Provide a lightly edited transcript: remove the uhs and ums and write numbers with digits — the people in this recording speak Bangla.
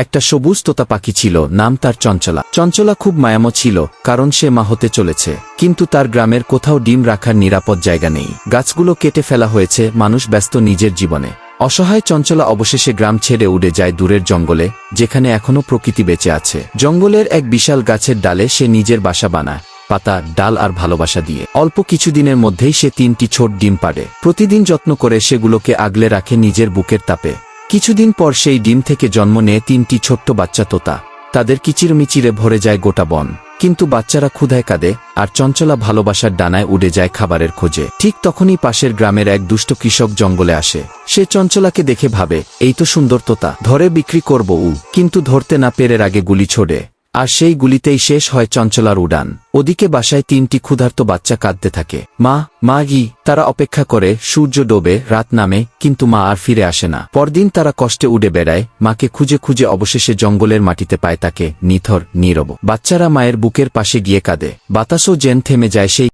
একটা সবুজ তোতা পাখি ছিল, নাম তার চঞ্চলা। চঞ্চলা খুব মায়াময় ছিল, কারণ সে মা হতে চলেছে। কিন্তু তার গ্রামের কোথাও ডিম রাখার নিরাপদ জায়গা নেই। গাছগুলো কেটে ফেলা হয়েছে, মানুষ ব্যস্ত নিজের জীবনে। অসহায় চঞ্চলা অবশেষে গ্রাম ছেড়ে উড়ে যায় দূরের জঙ্গলে, যেখানে এখনো প্রকৃতি বেঁচে আছে। জঙ্গলের এক বিশাল গাছের ডালে সে নিজের বাসা বানায়, পাতা, ডাল আর ভালোবাসা দিয়ে। অল্প কিছুদিনের মধ্যেই সে 3টি ছোট ডিম পাড়ে। প্রতিদিন যত্ন করে সেগুলোকে আগলে রাখে নিজের বুকের তাপে। কিছুদিন পর সেই ডিম থেকে জন্ম নেয় 3টি ছোট্ট বাচ্চা তোতা। তাদের কিচিরমিচিরে ভরে যায় গোটা বন। কিন্তু বাচ্চারা ক্ষুধায় কাঁদে, আর চঞ্চলা ভালোবাসার ডানায় উড়ে যায় খাবারের খোঁজে। ঠিক তখনই পাশের গ্রামের এক দুষ্ট কৃষক জঙ্গলে আসে। সে চঞ্চলাকে দেখে ভাবে, এই তো সুন্দর তোতা, ধরে বিক্রি করব। কিন্তু ধরতে না পেরে আগে গুলি ছোড়ে, আর সেই গুলিতেই শেষ হয় চঞ্চলার উড়ান। ওদিকে বাসায় 3টি ক্ষুধার্ত বাচ্চা কাঁদতে থাকে। মা, মা গি। তারা অপেক্ষা করে, সূর্য ডোবে, রাত নামে, কিন্তু মা আর ফিরে আসে না। পরদিন তারা কষ্টে উড়ে বেড়ায়, মাকে খুঁজে খুঁজে অবশেষে জঙ্গলের মাটিতে পায় তাকে, নিথর, নীরব। বাচ্চারা মায়ের বুকের পাশে গিয়ে কাঁদে। বাতাসও যেন থেমে যায় সেই